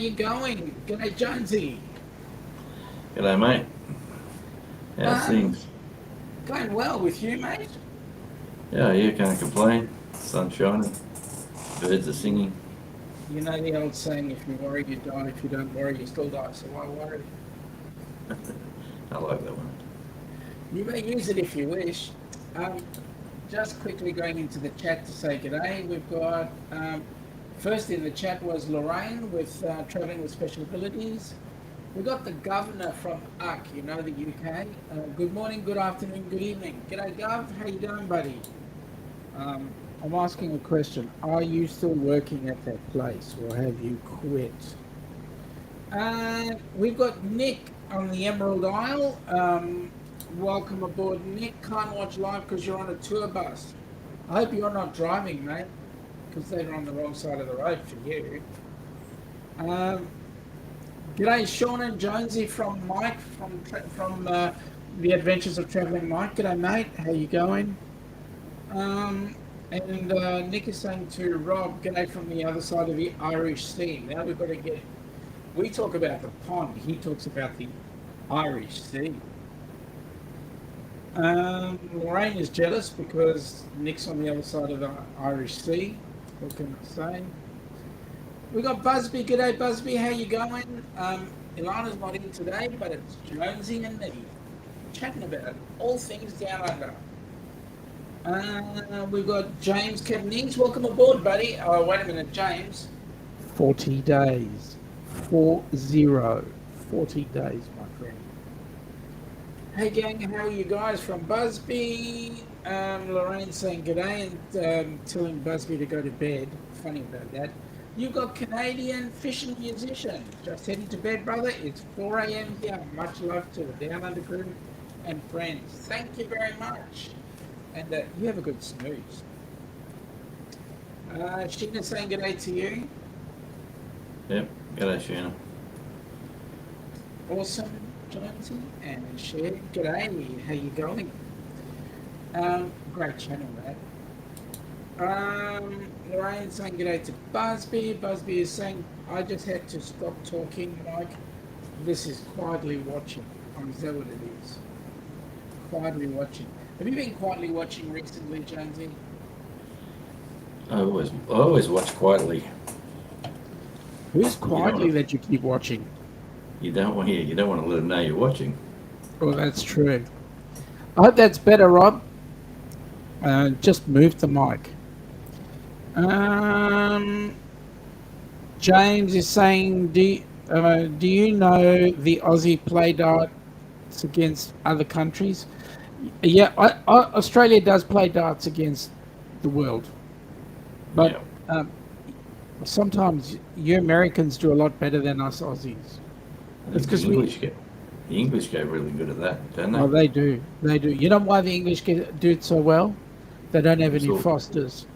you going? G'day, Jonesy. G'day, mate. How's things? Going well with you, mate? Yeah, you can't complain. Sun's shining. Birds are singing. You know the old saying, if you worry, you die. If you don't worry, you still die. So why worry? I like that one. You may use it if you wish. Just quickly going into the chat to say g'day. We've got, first in the chat was Lorraine with Travelling with Special Abilities. We've got the governor from UC, you know, the UK. Good morning, good afternoon, good evening. G'day, Gov. How you doing, buddy? I'm asking a question. Are you still working at that place or have you quit? We've got Nick on the Emerald Isle. Welcome aboard, Nick. Can't watch live because you're on a tour bus. I hope you're not driving, mate, because they're on the wrong side of the road for you. G'day, Sean and Jonesy from Mike from the Adventures of Travelling Mike. G'day, mate. How you going? And Nick is saying to Rob, g'day from the other side of the Irish Sea. Now we've got to get... We talk about the pond. He talks about the Irish Sea. Lorraine is jealous because Nick's on the other side of the Irish Sea. What can I say? We got Busby. G'day, Busby. How you going? Ilana's not in today, but it's Jonesy and me chatting about all things down under. We've got James Cavanese. Welcome aboard, buddy. Oh, wait a minute, James. 40 days. 40. 40 days, my friend. Hey, gang. How are you guys from Busby? Lorraine saying g'day and telling Busby to go to bed. Funny about that. You've got Canadian fishing musician. Just heading to bed, brother. It's 4 a.m. here. Much love to the Downunder Crew and friends. Thank you very much. And you have a good snooze. Sheena saying g'day to you. Yep, g'day, Sheena. Awesome, Jonesy and Shed. G'day, how you going? Great channel, mate. Lorraine saying g'day to Busby. Busby is saying, I just had to stop talking, Mike. This is quietly watching. Is that what it is? Quietly watching. Have you been quietly watching recently, Jonesy? I always watch quietly. Who's quietly that you keep watching? You don't want to let them know you're watching. Oh, that's true. I hope that's better, Rob. Just move the mic. James is saying, do you know the Aussie play darts against other countries? Yeah, Australia does play darts against the world, but sometimes you Americans do a lot better than us Aussies. It's because the English get really good at that, don't they? Oh, they do. They do. You know why the English do it so well? They don't have any Fosters.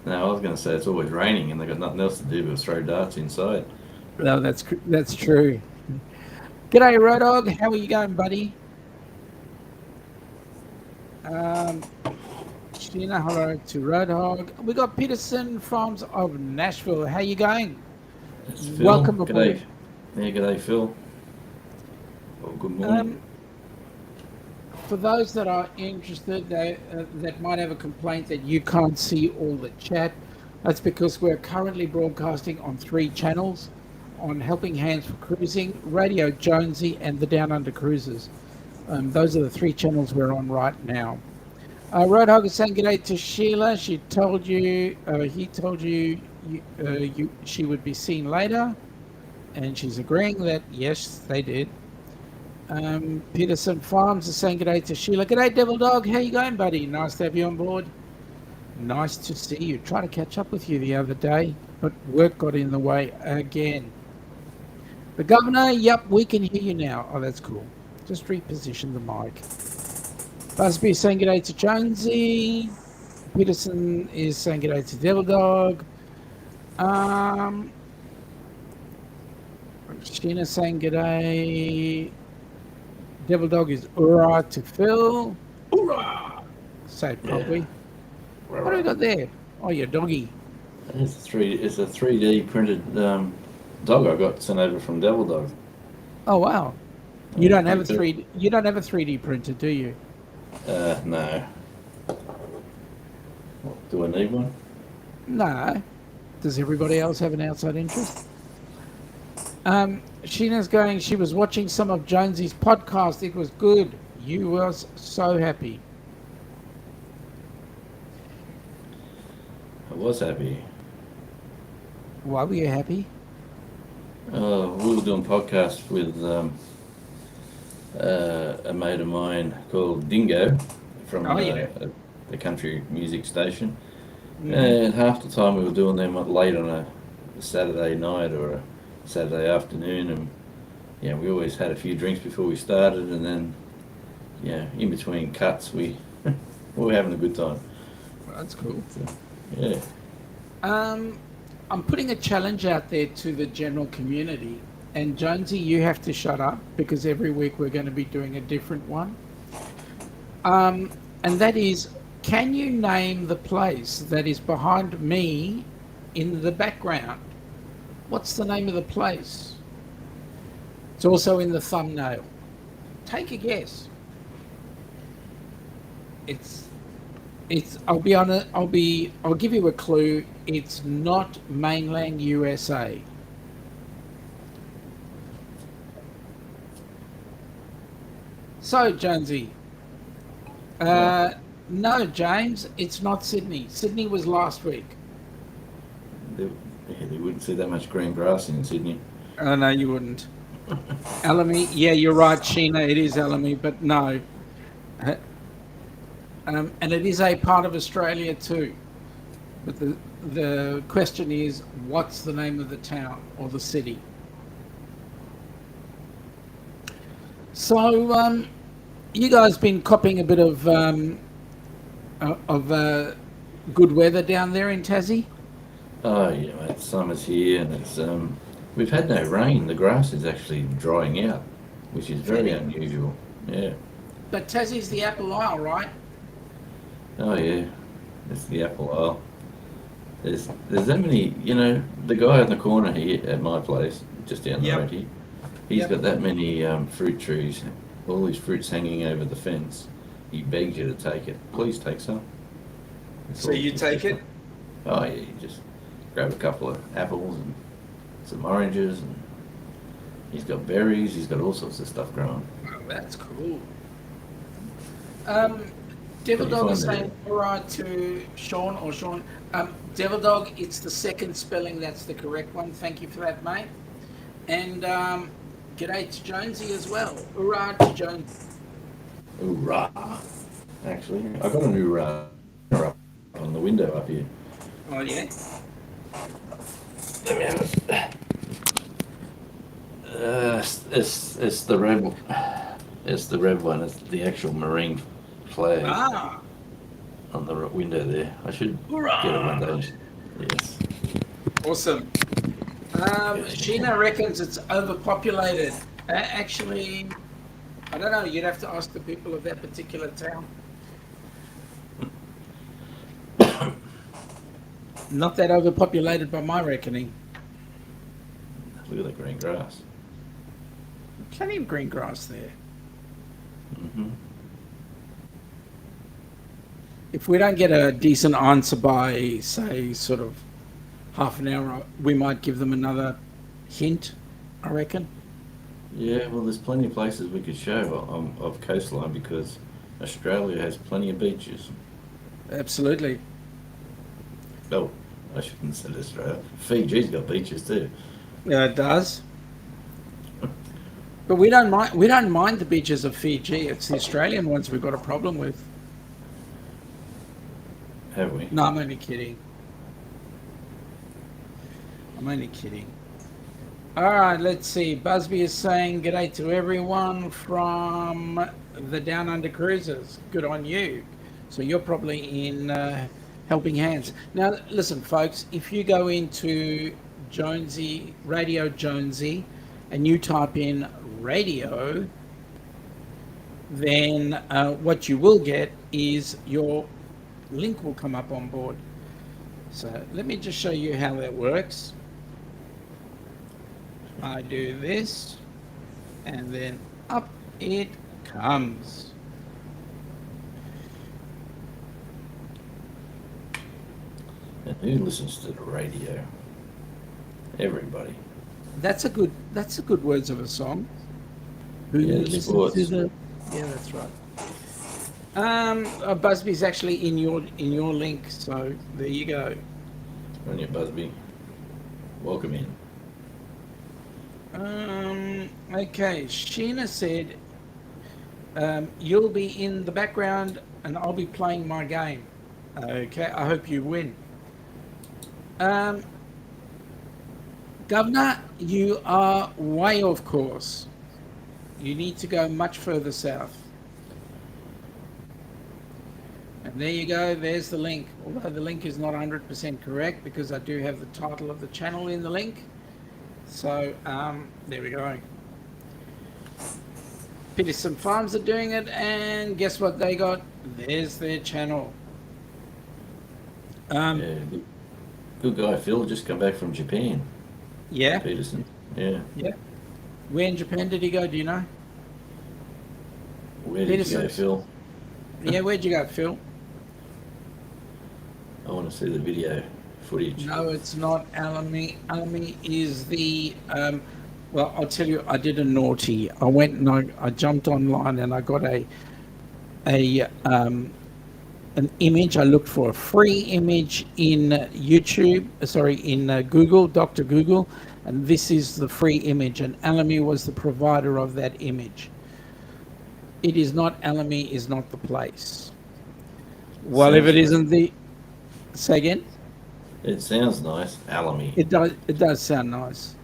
No, I was going to say it's always raining and they've got nothing else to do but throw darts inside. No, that's true. G'day, Road Dog. How are you going, buddy? Sheena, hello to Roadhog. We got Peterson Farms of Nashville. How you going? Welcome aboard. G'day, Phil. Oh, good morning. For those that are interested, that might have a complaint that you can't see all the chat, that's because we're currently broadcasting on 3 channels on Helping Hands for Cruising, Radio Jonesy, and the Downunder Cruisers. Those are the 3 channels we're on right now. Roadhog is saying g'day to Sheila. He told you she would be seen later, and she's agreeing that yes, they did. Peterson Farms is saying g'day to Sheila. G'day, Devil Dog. How you going, buddy? Nice to have you on board. Nice to see you. Tried to catch up with you the other day, but work got in the way again. The governor, yep, we can hear you now. Oh, that's cool. Just reposition the mic. Busby is saying g'day to Jonesy. Peterson is saying g'day to Devil Dog. Sheena saying g'day. Devil Dog is hoorah to Phil. Hoorah! Say it properly. Yeah. What do we got there? Oh, your doggy. It's a 3D printed dog I got sent over from Devil Dog. Oh wow! You don't have a pretty 3D. You don't have a 3D printer, do you? No. Do I need one? No. Does everybody else have an outside interest? Sheena's going. She was watching some of Jonesy's podcast. It was good. You was so happy. I was happy. Why were you happy? We were doing podcasts with a mate of mine called Dingo from the country music station. Mm-hmm. And half the time we were doing them late on a Saturday night or a Saturday afternoon, and we always had a few drinks before we started, and then in between cuts we were having a good time. That's cool. So, yeah. I'm putting a challenge out there to the general community, and Jonesy, you have to shut up because every week we're going to be doing a different one. And that is, can you name the place that is behind me in the background? What's the name of the place? It's also in the thumbnail. Take a guess. I'll be honest. I'll give you a clue. It's not mainland USA. So, Jonesy. No, James. It's not Sydney. Sydney was last week. They wouldn't see that much green grass in Sydney. Oh no, you wouldn't. Alamy. Yeah, you're right, Sheena. It is Alamy, but no. And it is a part of Australia too. But the question is, what's the name of the town or the city? So, you guys been copping a bit of good weather down there in Tassie? Oh yeah, mate. Summer's here, and it's we've had no rain. The grass is actually drying out, which is very unusual. Yeah. But Tassie's the Apple Isle, right? Oh yeah, it's the Apple Isle. There's that many, the guy in the corner here at my place, just down the road here, he's got that many fruit trees, all these fruits hanging over the fence. He begs you to take it. Please take some. So you take it? Oh yeah, you just grab a couple of apples and some oranges, and he's got berries, he's got all sorts of stuff growing. Oh, that's cool. Devil Dog is saying alright to Sean or Sean. Devil Dog, it's the second spelling, that's the correct one. Thank you for that, mate. And g'day to Jonesy as well. Hoorah to Jonesy. Hoorah. Actually, I got a new up on the window up here. Oh yeah? Let me have it. It's the red. It's the red one. It's the actual marine flag on the window there. I should get it one day. Yes. Awesome. Sheena reckons it's overpopulated. Actually, I don't know. You'd have to ask the people of that particular town. Not that overpopulated by my reckoning. Look at the green grass. Plenty of green grass there. Mm-hmm. If we don't get a decent answer by, say, sort of half an hour, we might give them another hint, I reckon. Yeah, well, there's plenty of places we could show of coastline because Australia has plenty of beaches. Absolutely. Oh, I shouldn't say Australia. Fiji's got beaches too. Yeah, it does. But we don't mind. We don't mind the beaches of Fiji. It's the Australian ones we've got a problem with. Have we? No, I'm only kidding. All right, let's see. Busby is saying g'day to everyone from the Downunder Cruisers. Good on you. So you're probably in helping hands. Now, listen, folks. If you go into Jonesy, Radio Jonesy, and you type in radio, then what you will get is your link will come up on board. So let me just show you how that works. I do this, and then up it comes. And who listens to the radio? Everybody. That's a good words of a song. Who Yeah, listens sports. to the? Yeah, that's right. Busby's actually in your link, so there you go. On your Busby. Welcome in. Okay, Sheena said, you'll be in the background and I'll be playing my game. Okay, I hope you win. Governor, you are way off course. You need to go much further south. And there you go, there's the link. Although the link is not 100% correct because I do have the title of the channel in the link. So, there we go. Peterson Farms are doing it, and guess what they got? There's their channel. Yeah, good guy Phil just come back from Japan. Yeah? Peterson. Yeah. Yeah. Where in Japan did he go, do you know? Where did you go, Phil? Yeah, where'd you go, Phil? I want to see the video footage. No, it's not Alamy. Alamy is the, well, I'll tell you, I did a naughty. I went and I jumped online and I got an image. I looked for a free image in in Google, Dr. Google, and this is the free image, and Alamy was the provider of that image. It is not, Alamy is not the place. Well, if it isn't the, say again? It sounds nice, Alamy. It does sound nice.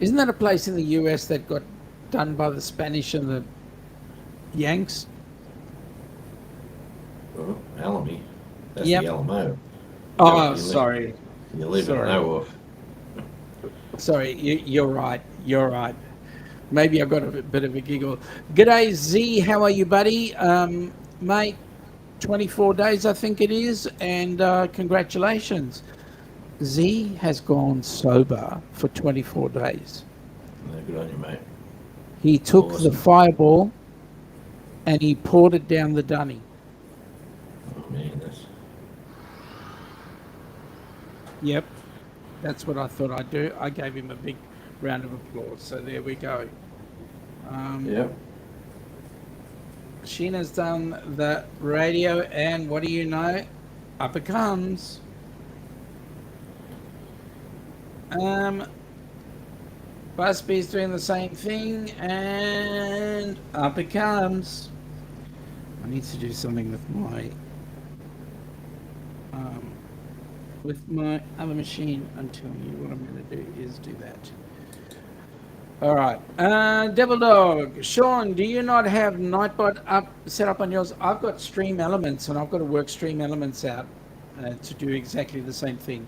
Isn't that a place in the US that got done by the Spanish and the Yanks? Oh, Alamy. That's Yep. the Alamo. Oh, sorry. You live in Nowhere. Sorry, you're right. You're right. Maybe I got a bit of a giggle. G'day, Z. How are you, buddy? Mate, 24 days, I think it is. And congratulations. Z has gone sober for 24 days. No, good on you, mate. He took Awesome. the fireball and he poured it down the dunny. Oh, man, that's... Yep, that's what I thought I'd do. I gave him a big round of applause. So there we go. Yep. Sheena's done the radio, and what do you know? Up it comes. Busby's doing the same thing, and up it comes. I need to do something with my other machine. I'm telling you what I'm going to do is do that. All right. Devil Dog. Sean, do you not have Nightbot set up on yours? I've got Stream Elements, and I've got to work Stream Elements out to do exactly the same thing.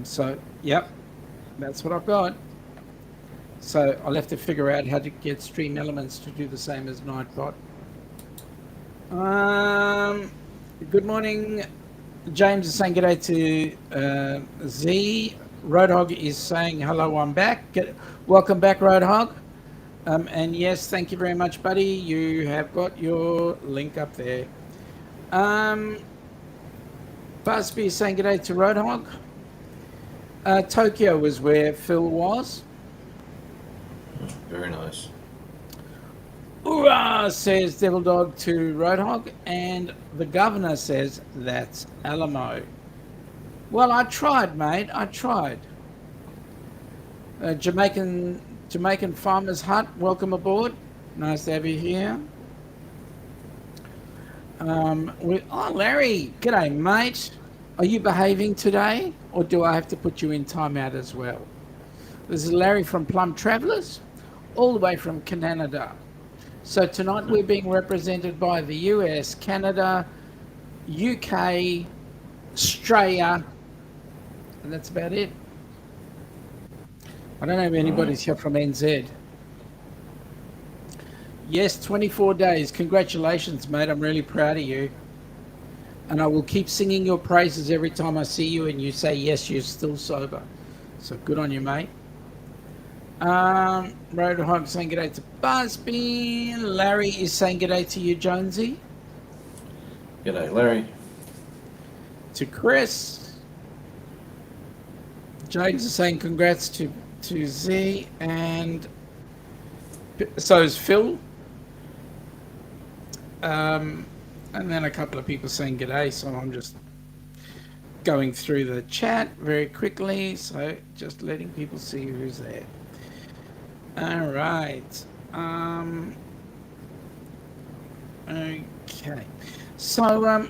So, yep, that's what I've got. So I'll have to figure out how to get Stream Elements to do the same as Nightbot. Good morning. James is saying g'day to Z. Roadhog is saying hello, I'm back. Welcome back, Roadhog. And yes, thank you very much, buddy. You have got your link up there. Busby is saying g'day to Roadhog. Tokyo was where Phil was. Very nice. Hoorah, says Devil Dog to Roadhog, and the governor says that's Alamo. Well, I tried, mate. I tried. Jamaican Farmer's Hut, welcome aboard. Nice to have you here. Larry, g'day, mate. Are you behaving today, or do I have to put you in timeout as well? This is Larry from Plum Travellers, all the way from Canada. So tonight we're being represented by the US, Canada, UK, Australia, and that's about it. I don't know if anybody's here from NZ. Yes, 24 days. Congratulations, mate. I'm really proud of you. And I will keep singing your praises every time I see you and you say, yes, you're still sober. So good on you, mate. Roadhog saying good day to Busby. Larry is saying good day to you, Jonesy. G'day, Larry. To Chris. James is saying congrats to Z, and so is Phil. And then a couple of people saying g'day, so I'm just going through the chat very quickly, so just letting people see who's there. All right. Okay. So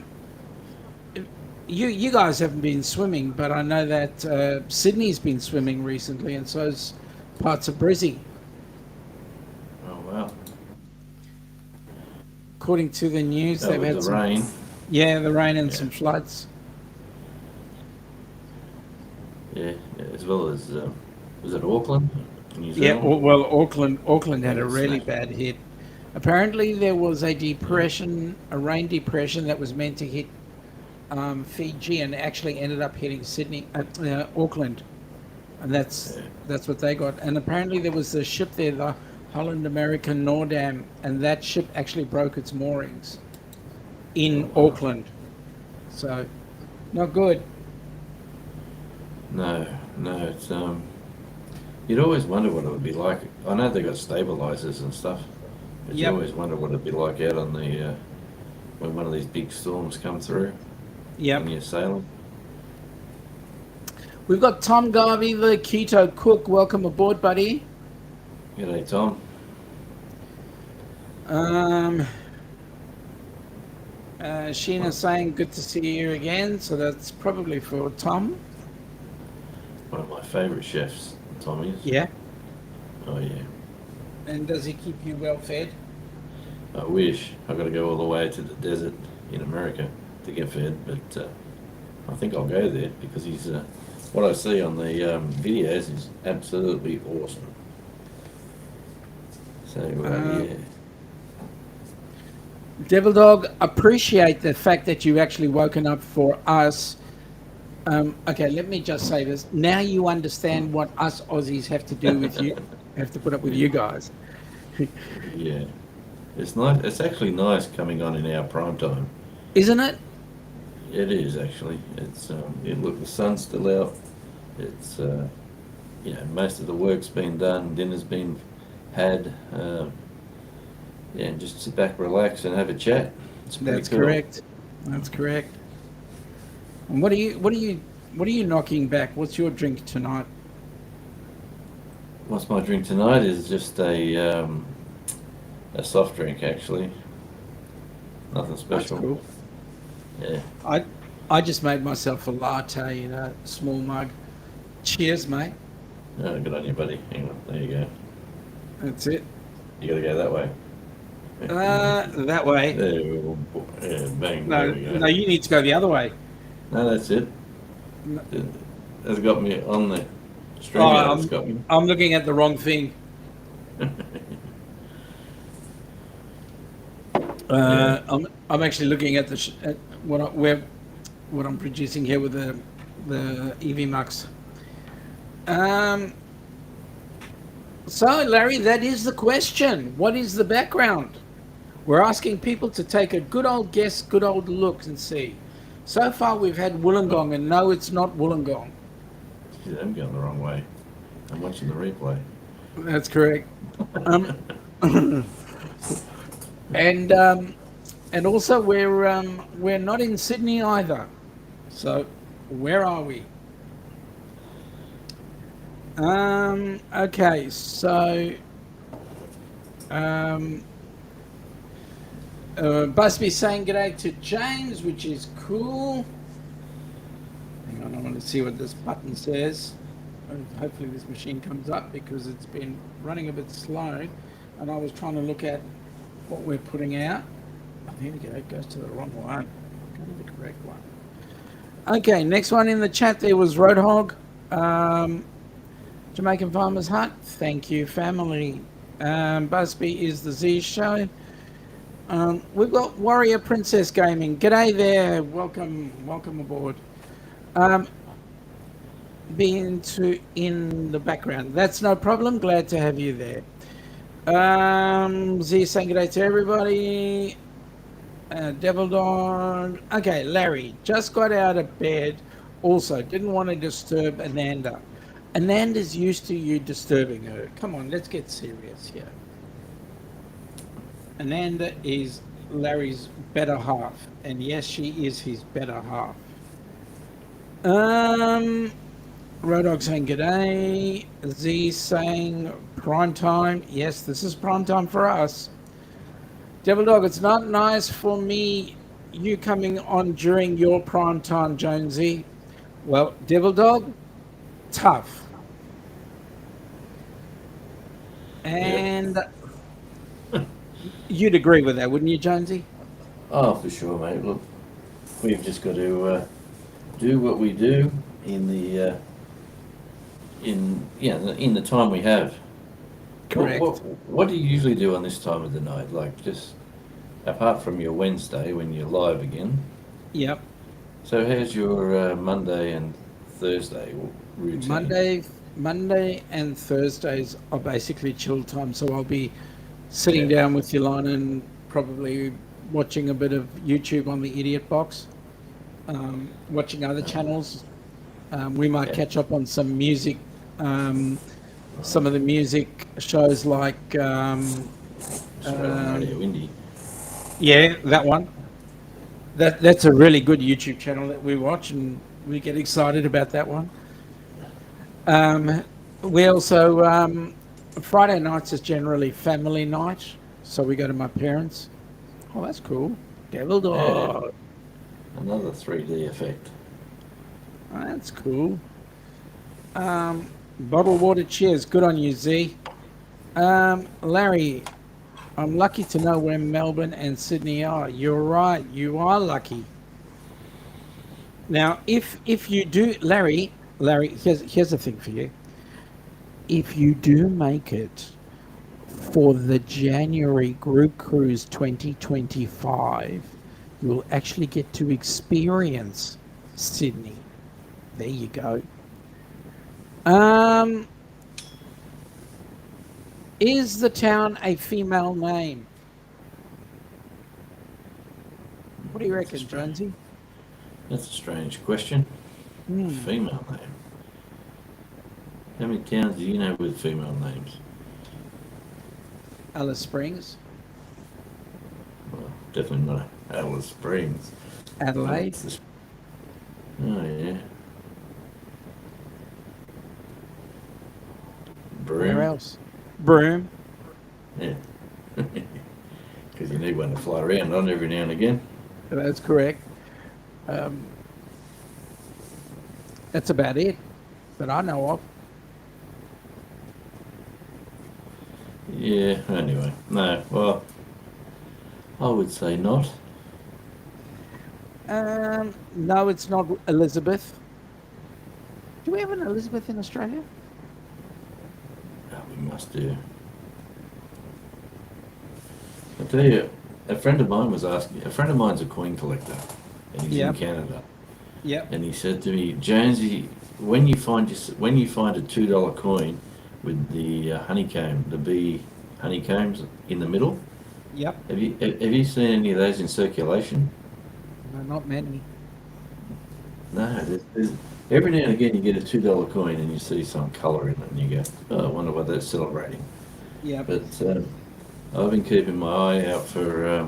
you guys haven't been swimming, but I know that Sydney's been swimming recently, and so's parts of Brizzy. Oh wow! According to the news, they've had some rain. Yeah, the rain and some floods. Yeah, as well as was it Auckland? New Yeah, Zealand? well, Auckland had a really bad hit. Apparently, there was a depression, a rain depression that was meant to hit Fiji, and actually ended up hitting Sydney, Auckland, and that's what they got. And apparently, there was a ship there, the Holland American Noordam, and that ship actually broke its moorings in Auckland. So, not good. No, it's you'd always wonder what it would be like. I know they got stabilizers and stuff, but you always wonder what it'd be like out on the when one of these big storms come through. Yep. When you're sailing. We've got Tom Garvey, the keto cook. Welcome aboard, buddy. G'day, Tom. Sheena saying good to see you again, so that's probably for Tom. One of my favourite chefs, Tom is. Yeah. Oh yeah. And does he keep you well fed? I wish. I've got to go all the way to the desert in America to get fed, but I think I'll go there because he's what I see on the videos is absolutely awesome. So yeah. Devil Dog, appreciate the fact that you've actually woken up for us. Okay, let me just say this. Now you understand what us Aussies have to do with you, have to put up with you guys. Yeah. It's nice. It's actually nice coming on in our prime time. Isn't it? It is actually. It's look, the sun's still out. It's most of the work's been done, dinner's been had. And just sit back, relax, and have a chat. That's cool. Correct. That's correct. And what are you knocking back? What's your drink tonight? What's my drink tonight is just a soft drink actually. Nothing special. That's cool. Yeah. I just made myself a latte in a small mug. Cheers, mate. Oh, good on you, buddy. Hang on. There you go. That's it. You got to go that way. That way. Yeah, bang. No, you need to go the other way. No, that's it. No. That's got me on the string. I'm looking at the wrong thing. I'm actually looking at what I'm producing here with the EV Mux. So, Larry, that is the question. What is the background? We're asking people to take a good old guess, good old look, and see. So far, we've had Wollongong, and no, it's not Wollongong. Yeah, I'm going the wrong way. I'm watching the replay. That's correct. And also, we're not in Sydney either. So, where are we? Okay, so Busby's saying g'day to James, which is cool. Hang on, I want to see what this button says. Hopefully this machine comes up because it's been running a bit slow, and I was trying to look at what we're putting out. Oh, here we go, it goes to the wrong one. Go to the correct one. Okay, next one in the chat there was Roadhog. Jamaican Farmer's Hut, thank you, family. Busby is the Z Show. We've got Warrior Princess Gaming. G'day there. Welcome aboard. Being in the background. That's no problem. Glad to have you there. Z saying g'day to everybody. Devil Dawn. Okay, Larry just got out of bed. Also, didn't want to disturb Ananda. Ananda's used to you disturbing her. Come on, let's get serious here. Ananda is Larry's better half, and yes, she is his better half. Rodog saying g'day. Z saying prime time. Yes, this is prime time for us. Devil Dog, it's not nice for me, you coming on during your prime time, Jonesy. Well, Devil Dog, tough. And you'd agree with that, wouldn't you, Jonesy? Oh, for sure, mate. Look, we've just got to do what we do in the in the time we have. Correct. What do you usually do on this time of the night? Like, just apart from your Wednesday when you're live again. Yep. So how's your Monday and Thursday routine? Monday and Thursdays are basically chill time, so I'll be sitting down with Yolanda and probably watching a bit of YouTube on the Idiot Box, watching other channels. We might catch up on some music, some of the music shows like Radio Indie. Yeah, that one. That's a really good YouTube channel that we watch, and we get excited about that one. We also Friday nights is generally family night, so we go to my parents. Oh, that's cool. Devil Dog. Yeah. Another 3D effect. Oh, that's cool. Bottled water cheers. Good on you, Z. Larry, I'm lucky to know where Melbourne and Sydney are. You're right. You are lucky. Now, if you do, Larry, here's the thing for you. If you do make it for the January Group Cruise 2025, you'll actually get to experience Sydney. There you go. Is the town a female name? What do you reckon, Jonesy? That's a strange question. Female name. How many towns do you know with female names? Alice Springs. Well, definitely not Alice Springs. Adelaide. Oh, yeah. Broome. Where else? Broome. Yeah. Because you need one to fly around on every now and again. That's correct. That's about it that I know of. Yeah, anyway. No, well, I would say not. No, it's not Elizabeth. Do we have an Elizabeth in Australia? Oh, we must do. I tell you, a friend of mine's a coin collector, and he's in Canada. Yep. And he said to me, Jonesy, when you find a $2 coin with the honeycomb, the bee honeycombs in the middle. Yep. Have you seen any of those in circulation? No, not many. No, there's every now and again you get a $2 coin and you see some colour in it and you go, oh, I wonder what they're celebrating. Yeah. But I've been keeping my eye out for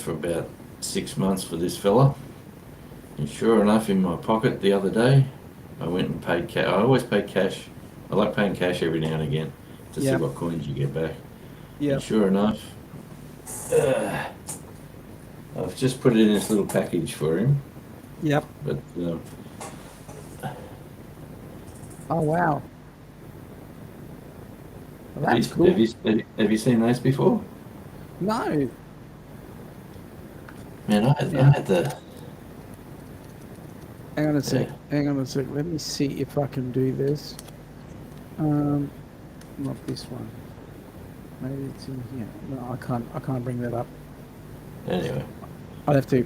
about 6 months for this fella. And sure enough, in my pocket the other day, I went and paid cash. I always pay cash. I like paying cash every now and again to see what coins you get back. Yeah. Sure enough, I've just put it in this little package for him. Yep. But oh wow. Well, that's cool. Have you seen those before? No. Man, I had the. Hang on a sec. Let me see if I can do this. Not this one. Maybe it's in here. No, I can't bring that up. Anyway. I'll have to.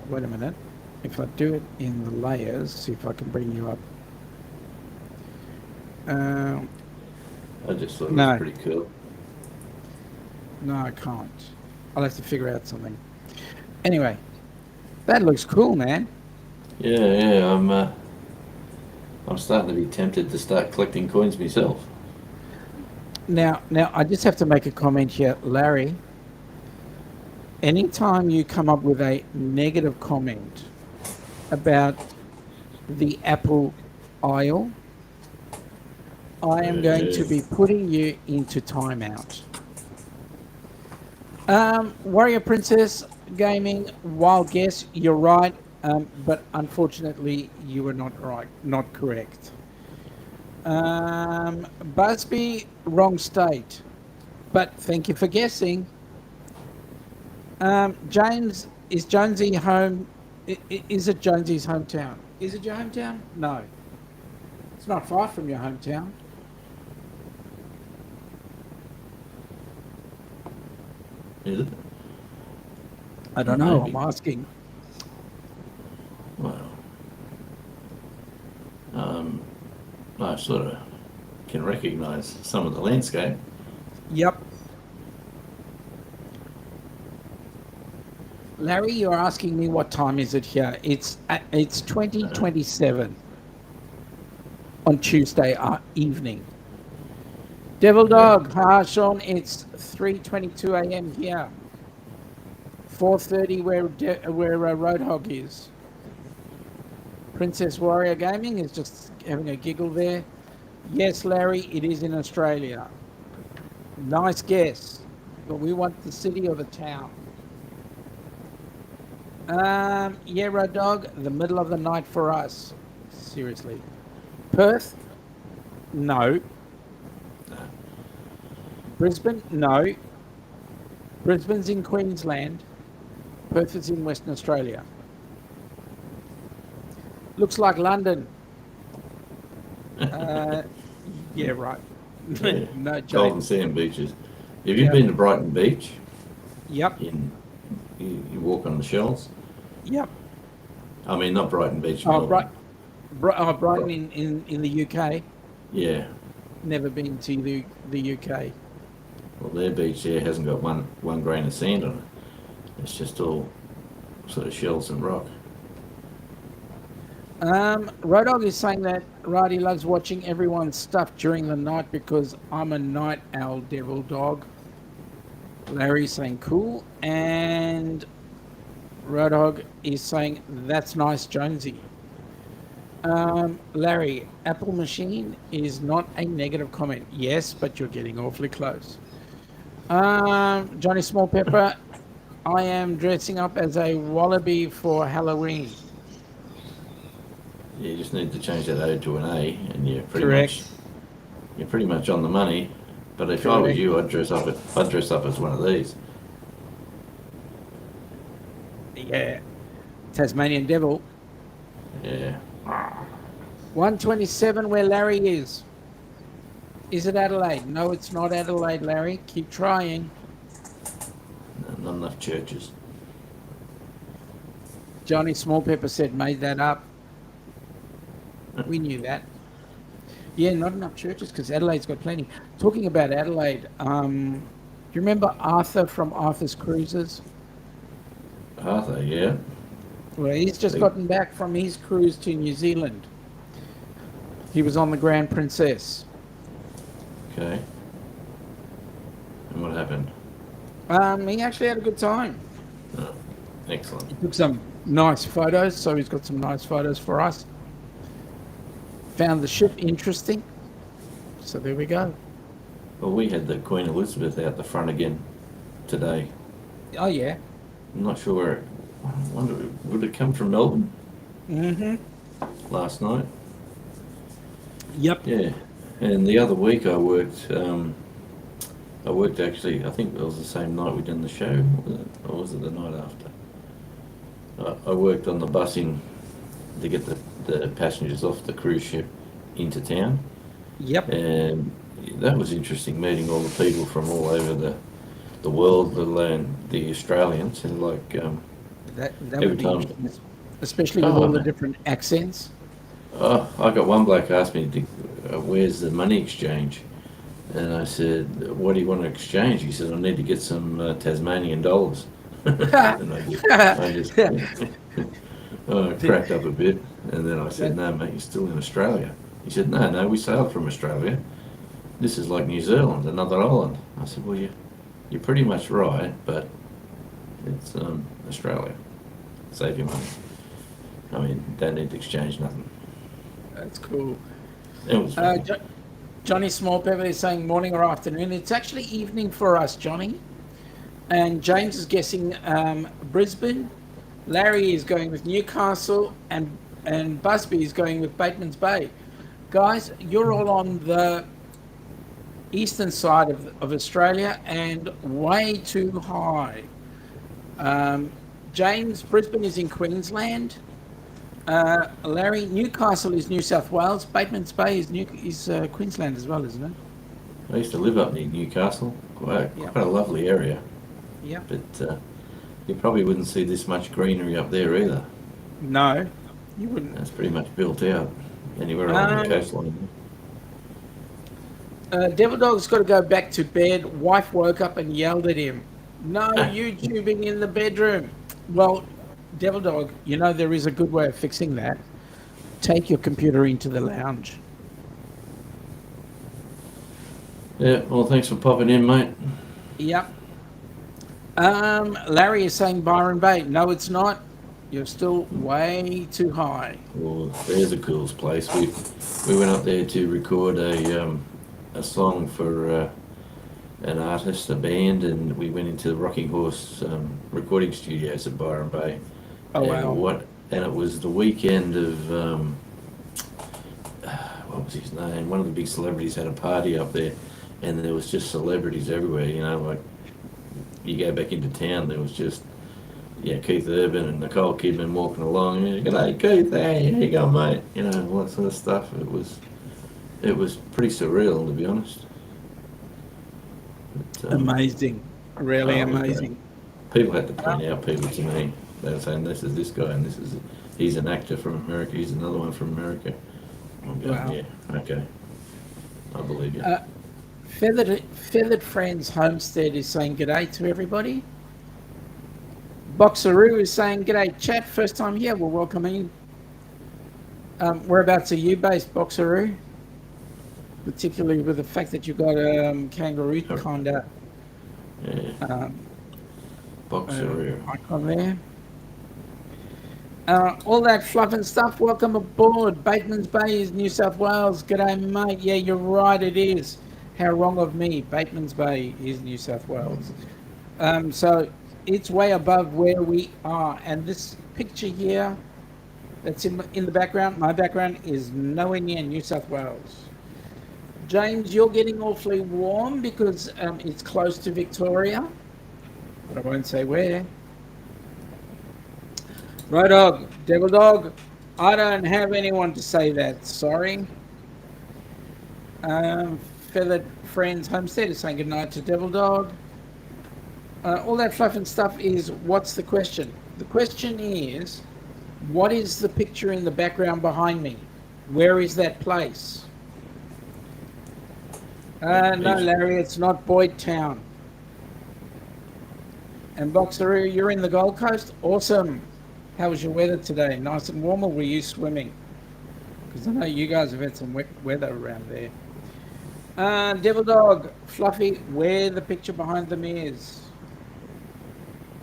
Wait a minute. If I do it in the layers, see if I can bring you up. I just thought it No. was pretty cool. No, I can't. I'll have to figure out something. Anyway, that looks cool, man. Yeah, I'm starting to be tempted to start collecting coins myself. Now, I just have to make a comment here, Larry. Anytime you come up with a negative comment about the Apple aisle, I am going to be putting you into timeout. Warrior Princess Gaming, wild guess, you're right, but unfortunately you were not correct. Busby, wrong state, but thank you for guessing. James, is Jonesy home? Is it Jonesy's hometown? Is it your hometown? No. It's not far from your hometown. Is it? I don't know. Maybe. I'm asking. Well, I sort of can recognise some of the landscape. Yep. Larry, you're asking me what time is it here? It's 20:27 on Tuesday evening. Devil Dog, Sean, it's 3:22 a.m. here. 4:30 where Roadhog is. Princess Warrior Gaming is just having a giggle there. Yes, Larry, it is in Australia. Nice guess, but we want the city or the town. Yeah, Road Dog, the middle of the night for us. Seriously. Perth? No. Brisbane? No. Brisbane's in Queensland. Perth is in Western Australia. Looks like London. Yeah, right. Yeah. No joke. Golden Sand beaches. Have you been to Brighton Beach? Yep. You walk on the shells? Yep. I mean, not Brighton Beach. Oh, Brighton in the UK. Yeah. Never been to the UK. Well, their beach there hasn't got one grain of sand on it. It's just all sort of shells and rock. Rodog is saying that Roddy loves watching everyone's stuff during the night because I'm a night owl, Devil Dog. Larry's saying cool, and Rodog is saying that's nice, Jonesy. Larry, Apple machine is not a negative comment. Yes, but you're getting awfully close. Johnny Small Pepper, I am dressing up as a wallaby for Halloween. Yeah, you just need to change that O to an A, and you're Correct. pretty much on the money. But if I was you, I'd dress up as one of these. Yeah, Tasmanian Devil. Yeah. 127 where Larry is. Is it Adelaide? No, it's not Adelaide, Larry. Keep trying. Not enough churches. Johnny Smallpepper said made that up. We knew that. Yeah, not enough churches because Adelaide's got plenty. Talking about Adelaide, do you remember Arthur from Arthur's Cruisers? Arthur, yeah. Well, he's just gotten back from his cruise to New Zealand. He was on the Grand Princess. Okay. And what happened? He actually had a good time. Oh, excellent. He took some nice photos, so he's got some nice photos for us. Found the ship interesting. So there we go. Well, we had the Queen Elizabeth out the front again today. Oh, yeah. I'm not sure where I wonder, would it come from Melbourne? Mm-hmm. Last night? Yep. Yeah. And the other week I worked actually, I think it was the same night we done the show, or was it the night after? I worked on the busing to get the passengers off the cruise ship into town. Yep. And that was interesting, meeting all the people from all over the world, let alone the Australians, and That every would be time. interesting, especially with Oh all the man, different accents. I got one bloke asked me, "Where's the money exchange?" And I said, "What do you want to exchange?" He said, "I need to get some Tasmanian dollars." And I just I cracked up a bit, and then I said, That- "No, mate, you're still in Australia." He said, "No, no, we sailed from Australia. This is like New Zealand, another island." I said, "Well, you're pretty much right, but it's Australia. Save your money. I mean, don't need to exchange nothing." That's cool. It was funny. Johnny Smallpepper is saying morning or afternoon. It's actually evening for us, Johnny. And James is guessing Brisbane. Larry is going with Newcastle, and Busby is going with Bateman's Bay. Guys, you're all on the eastern side of Australia and way too high. James, Brisbane is in Queensland. Larry, Newcastle is New South Wales. Bateman's Bay is Queensland as well, isn't it? I used to live up near Newcastle, quite Yep. a lovely area, Yeah. but you probably wouldn't see this much greenery up there either. No, you wouldn't. That's pretty much built out anywhere along the coastline. Devil Dog's got to go back to bed. Wife woke up and yelled at him. No YouTubing in the bedroom. Well, Devil Dog, you know there is a good way of fixing that. Take your computer into the lounge. Yeah, well, thanks for popping in, mate. Yep. Larry is saying Byron Bay. No, it's not. You're still way too high. Well, there's a cool's place. We went up there to record a song for an artist, a band, and we went into the Rocking Horse recording studios at Byron Bay. Oh, and wow. And it was the weekend of what was his name? One of the big celebrities had a party up there, and there was just celebrities everywhere. You know, like you go back into town, there was just Keith Urban and Nicole Kidman walking along. Yeah, "G'day, Keith. Hey, how you going, mate?" You know, all that sort of stuff. It was pretty surreal, to be honest. But, Amazing. Really it was amazing. great. People had to point out people to me. They were saying, "This is this guy, and he's an actor from America. He's another one from America." I'm going, Wow. "Yeah, okay, I believe you." Feathered Friends Homestead is saying g'day to everybody. Boxeroo is saying g'day, chat. First time here. Well, welcome in. Whereabouts are you based, Boxeroo? Particularly with the fact that you've got kangaroo kind of Yeah, boxer. icon there. All that fluff and stuff. Welcome aboard. Bateman's Bay is New South Wales. G'day, mate. Yeah, you're right. It is. How wrong of me. Bateman's Bay is New South Wales. So it's way above where we are. And this picture here that's in the background, my background, is nowhere near New South Wales. James, you're getting awfully warm because it's close to Victoria, but I won't say where. Right, Dog, Devil Dog, I don't have anyone to say that, sorry. Feathered Friends Homestead is saying goodnight to Devil Dog. All that fluff and stuff is, what's the question? The question is, what is the picture in the background behind me? Where is that place? No, Larry, it's not Boyd Town. And Boxeroo, you're in the Gold Coast? Awesome. How was your weather today? Nice and warm, or were you swimming? Because I know you guys have had some wet weather around there. Devil Dog, Fluffy, where the picture behind them is.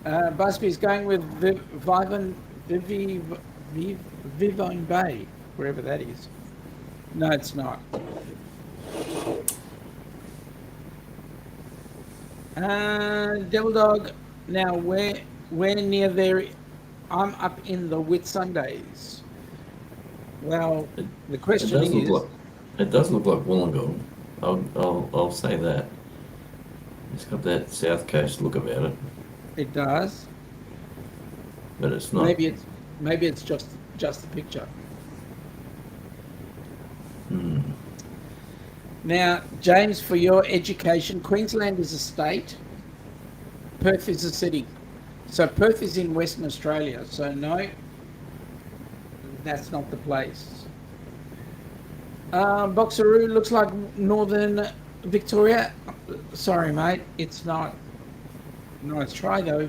Busby's going with Vivine Bay, wherever that is. No, it's not. Devil Dog, now where near there? I'm up in the Whitsundays. Well, the question is, it does look like Wollongong. I'll say that. It's got that south coast look about it. It does. But it's not. Maybe it's just a picture. Now, James, for your education, Queensland is a state. Perth is a city. So Perth is in Western Australia. So no, that's not the place. Boxeroo looks like Northern Victoria. Sorry, mate, it's not. Nice try, though.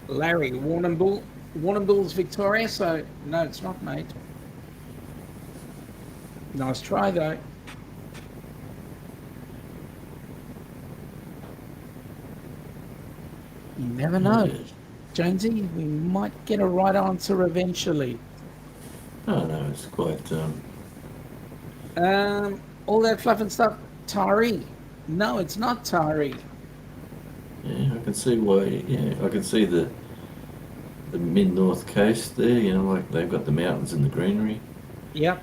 Larry, Warrnambool's Victoria, so no, it's not, mate. Nice try, though. You never know. Jonesy, we might get a right answer eventually. Oh, no, it's quite... All that fluff and stuff, Tari. No, it's not Tari. Yeah, I can see why. Yeah, I can see the mid-north coast there, you know, like they've got the mountains and the greenery. Yep.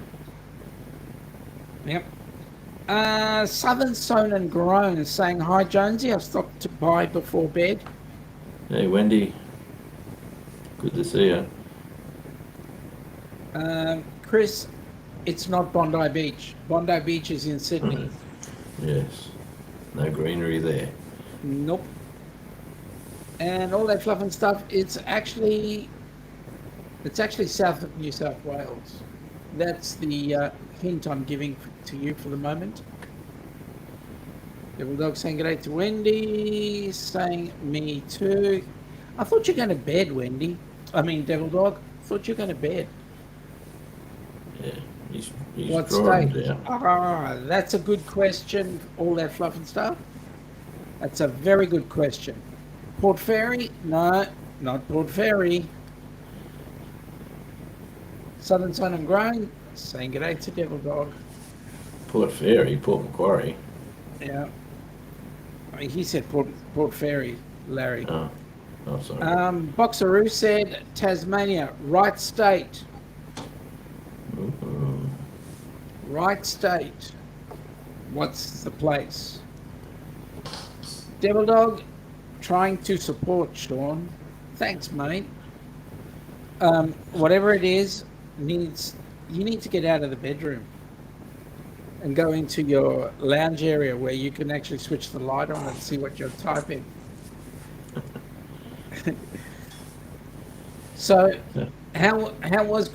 Southern Sown and Grown saying, hi, Jonesy, I've stopped to buy before bed. Hey, Wendy. Good to see you. Chris, it's not Bondi Beach. Bondi Beach is in Sydney. Yes. No greenery there. Nope. And all that fluff and stuff, it's actually south of New South Wales. That's the hint I'm giving to you for the moment. Devil Dog saying good day to Wendy, saying me too. I thought you were going to bed, Wendy. I mean, Devil Dog, thought you were going to bed. Yeah, he's What drawing state? down. That's a good question, all that fluff and stuff. That's a very good question. Port Fairy? No, not Port Fairy. Southern Sun and Grown, saying good day to Devil Dog. Port Fairy, Port Macquarie. Yeah. I mean, he said Port Fairy, Larry. Oh, sorry. Boxeroo said Tasmania, right state. Ooh. Right state. What's the place? Devil Dog, trying to support Sean. Thanks, mate. Whatever it is, you need to get out of the bedroom and go into your lounge area where you can actually switch the light on and see what you're typing. So, how was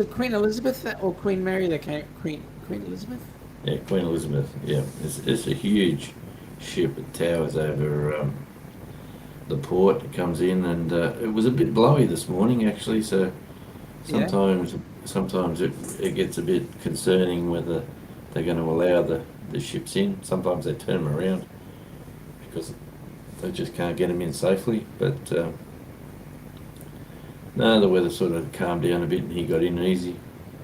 it Queen Elizabeth or Queen Mary that came? Queen Elizabeth? Yeah, Queen Elizabeth. Yeah, it's a huge ship. It towers over the port. It comes in, and it was a bit blowy this morning actually. So sometimes it gets a bit concerning whether they're going to allow the ships in. Sometimes they turn them around because they just can't get them in safely. But no, the weather sort of calmed down a bit and he got in easy.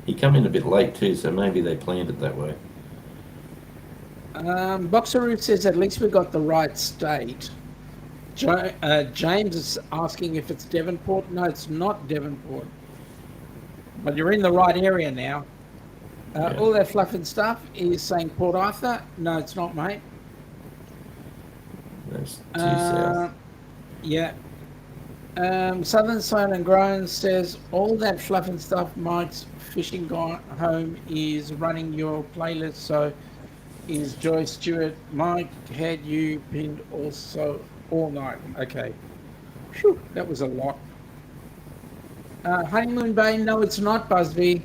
He come in a bit late too, so maybe they planned it that way. Boxeroo says at least we got the right state. James is asking if it's Devonport. No, it's not Devonport. But you're in the right area now. Yeah. All that fluff and stuff is saying Port Arthur. No, it's not, mate. That's due south. Yeah. Southern Sown and Grown says all that fluff and stuff. Mike's fishing gone home is running your playlist. So is Joy Stewart. Mike had you pinned also all night. Okay. Whew, that was a lot. Honeymoon Bay. No, it's not Busby.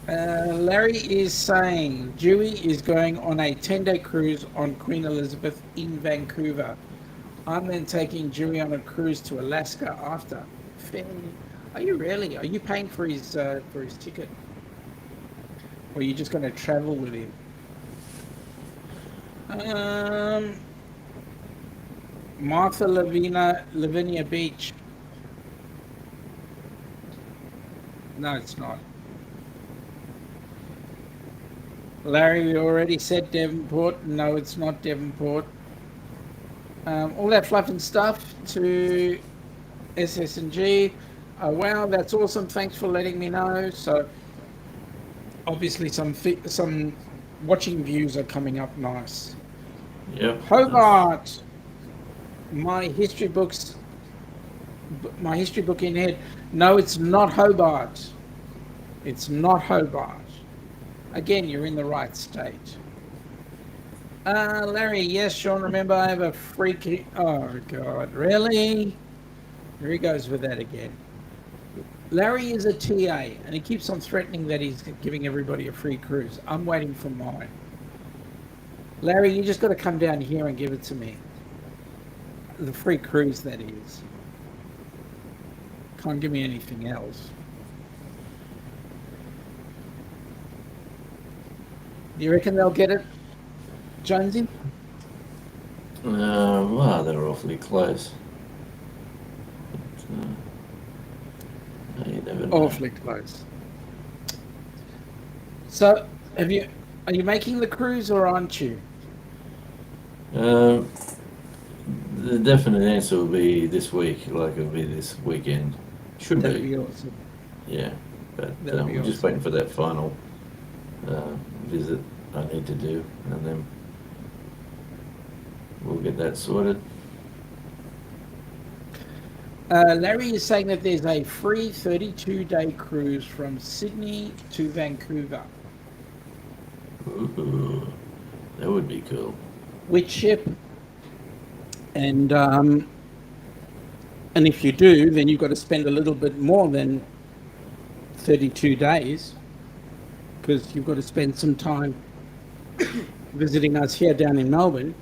Larry is saying Dewey is going on a 10-day cruise on Queen Elizabeth in Vancouver. I'm then taking Dewey on a cruise to Alaska after. Are you really? Are you paying for his ticket? Or are you just going to travel with him? Martha Lavinia Beach. No, it's not. Larry, we already said Devonport. No, it's not Devonport. All that fluff and stuff to SS&G. Wow, that's awesome. Thanks for letting me know. So, obviously, some watching views are coming up nice. Yep. Hobart. My history books my history book in head. No, it's not Hobart. It's not Hobart. Again, you're in the right state. Larry, yes, Sean, remember I have a freaky... Oh, God, really? Here he goes with that again. Larry is a TA, and he keeps on threatening that he's giving everybody a free cruise. I'm waiting for mine. Larry, you just got to come down here and give it to me. The free cruise, that is. Can't give me anything else. Do you reckon they'll get it, Jonesy? Well, they're awfully close. But, you never know. Awfully close. So, are you making the cruise or aren't you? The definite answer will be this week, like it'll be this weekend. Should That'd be. be awesome. Yeah, but That'd be we're just awesome. waiting for that final visit I need to do, and then we'll get that sorted. Larry is saying that there's a free 32-day cruise from Sydney to Vancouver. Ooh, that would be cool. Which ship? And if you do, then you've got to spend a little bit more than 32 days, because you've got to spend some time visiting us here down in Melbourne,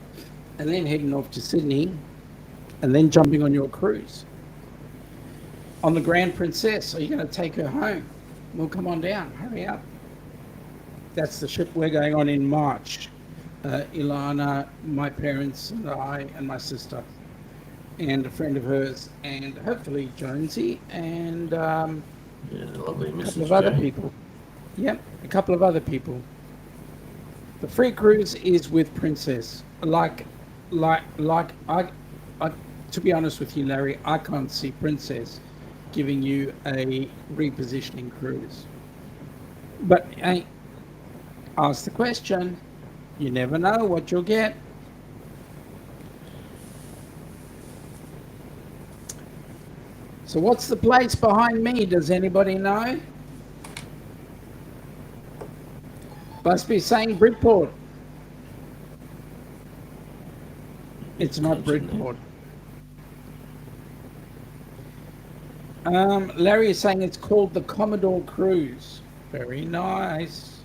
and then heading off to Sydney, and then jumping on your cruise. On the Grand Princess, are you going to take her home? Well, come on down, hurry up. That's the ship we're going on in March. Ilana, my parents, and I, and my sister, and a friend of hers, and hopefully Jonesy, and Lovely a Mrs. couple of other J. people. Yep, a couple of other people. The free cruise is with Princess. Like I to be honest with you, Larry, I can't see Princess giving you a repositioning cruise. But hey, ask the question. You never know what you'll get. So what's the place behind me? Does anybody know? Must be saying Bridport. It's not Bridport. Larry is saying it's called the Commodore Cruise. Very nice.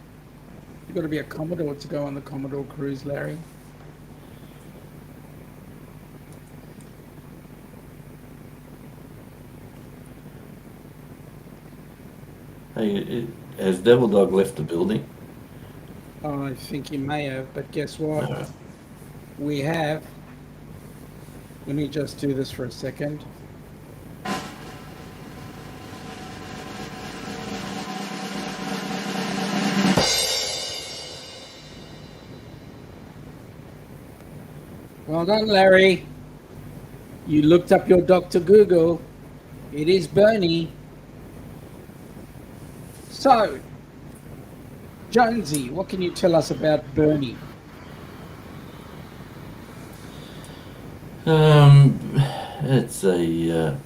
You've got to be a Commodore to go on the Commodore Cruise, Larry. Hey, has Devil Dog left the building? Oh, I think he may have, but guess what? No. We have. Let me just do this for a second. Well done, Larry. You looked up your Dr. Google. It is Bernie. So, Jonesy, what can you tell us about Bernie? It's a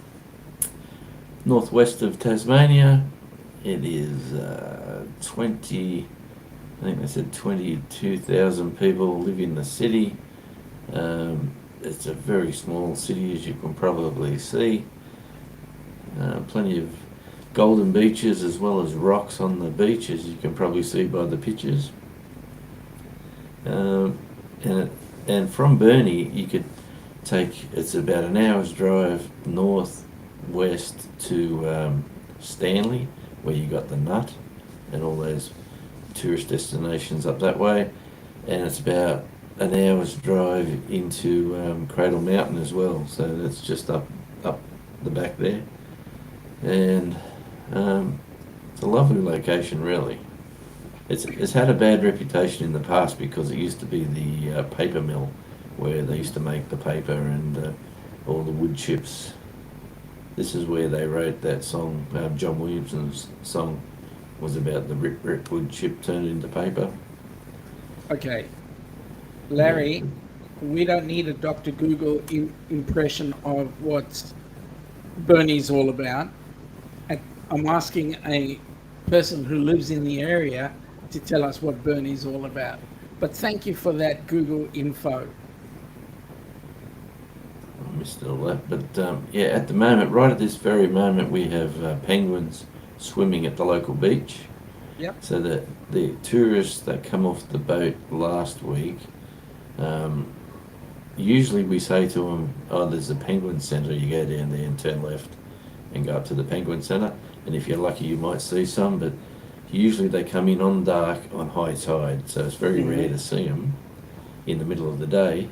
northwest of Tasmania. It is 20, I think they said 22,000 people live in the city. It's a very small city, as you can probably see. Plenty of golden beaches as well as rocks on the beach, as you can probably see by the pictures. And from Burnie, you could it's about an hour's drive northwest to Stanley, where you got the Nut and all those tourist destinations up that way, and it's about an hour's drive into Cradle Mountain as well, so that's just up the back there, and it's a lovely location, really. It's had a bad reputation in the past because it used to be the paper mill where they used to make the paper and all the wood chips. This is where they wrote that song. John Williamson's song was about the rip wood chip turned into paper. Okay, Larry, we don't need a Dr. Google impression of what's Bernie's all about. I'm asking a person who lives in the area to tell us what Bernie's all about. But thank you for that Google info. I missed all that. But yeah, at the moment, right at this very moment, we have penguins swimming at the local beach. Yep. So that the tourists that come off the boat last week, usually we say to them, oh, there's a penguin centre, you go down there and turn left and go up to the penguin centre, and if you're lucky you might see some, but usually they come in on dark on high tide, so it's very rare to see them in the middle of the day.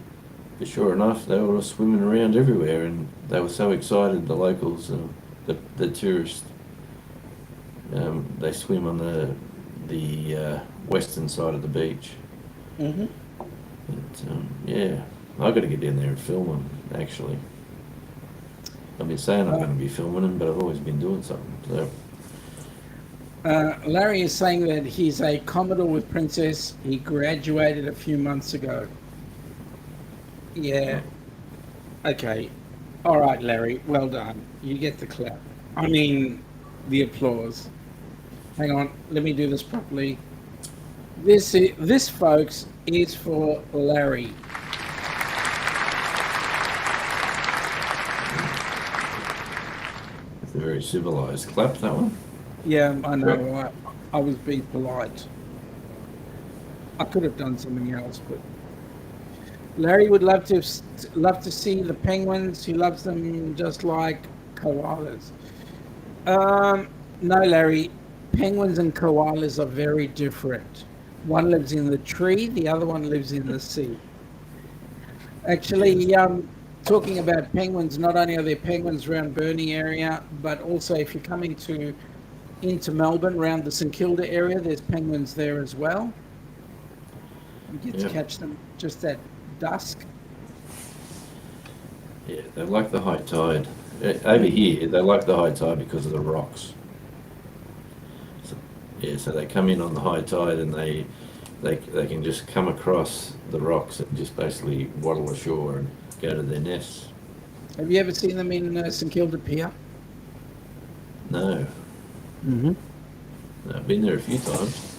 But sure enough, they were swimming around everywhere, and they were so excited, the locals, the tourists. They swim on the western side of the beach. But, yeah, I've got to get down there and film them, actually. I've been saying I'm going to be filming them, but I've always been doing something. So. Larry is saying that he's a Commodore with Princess. He graduated a few months ago. Yeah. Okay. All right, Larry. Well done. You get the clap. I mean, the applause. Hang on. Let me do this properly. This, folks, is for Larry. It's a very civilised clap, that one. Yeah, I know. I was being polite. I could have done something else, but Larry would love to see the penguins. He loves them just like koalas. No, Larry. Penguins and koalas are very different. One lives in the tree, the other one lives in the sea. Actually, talking about penguins, not only are there penguins around Burnie area, but also if you're coming into Melbourne, around the St Kilda area, there's penguins there as well. You get to catch them just at dusk. Yeah, they like the high tide. Over here, they like the high tide because of the rocks. So they come in on the high tide and they can just come across the rocks and just basically waddle ashore and go to their nests. Have you ever seen them in St Kilda Pier? No. No, I've been there a few times.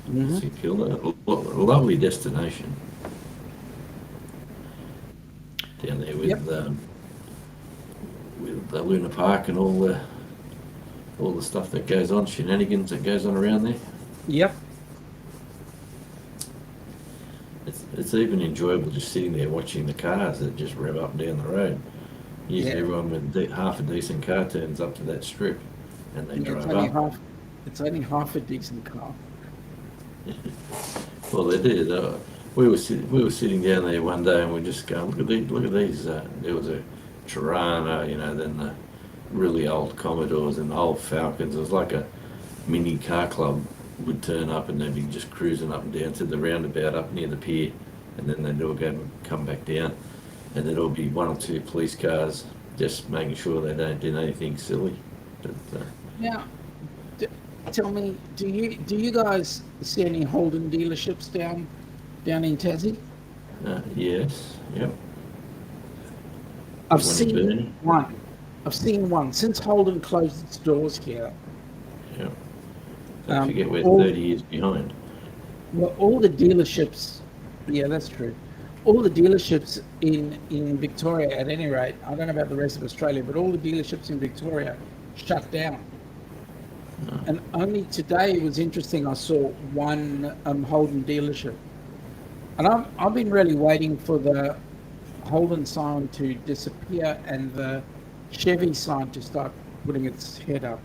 St Kilda, a lovely destination. Down there with the Luna Park and all the stuff that goes on, shenanigans that goes on around there. Yep. It's even enjoyable just sitting there watching the cars that just rev up down the road. Usually everyone with half a decent car turns up to that strip and they drive up. It's only half a decent car. Well, they did. We were sitting down there one day and we just going, look at these. There was a Tirana, then the really old Commodores and the old Falcons. It was like a mini car club would turn up and they'd be just cruising up and down to the roundabout up near the pier, and then they'd all come back down, and there'd all be one or two police cars just making sure they don't do anything silly. But, now, tell me, do you guys see any Holden dealerships down in Tassie? Yes. Yep. I've seen one since Holden closed its doors here. Yeah. Don't forget we're 30 years behind. Well, all the dealerships, yeah, that's true. All the dealerships in Victoria, at any rate, I don't know about the rest of Australia, but all the dealerships in Victoria shut down. No. And only today, it was interesting, I saw one Holden dealership. And I've been really waiting for the Holden sign to disappear and the Chevy sign to start putting its head up.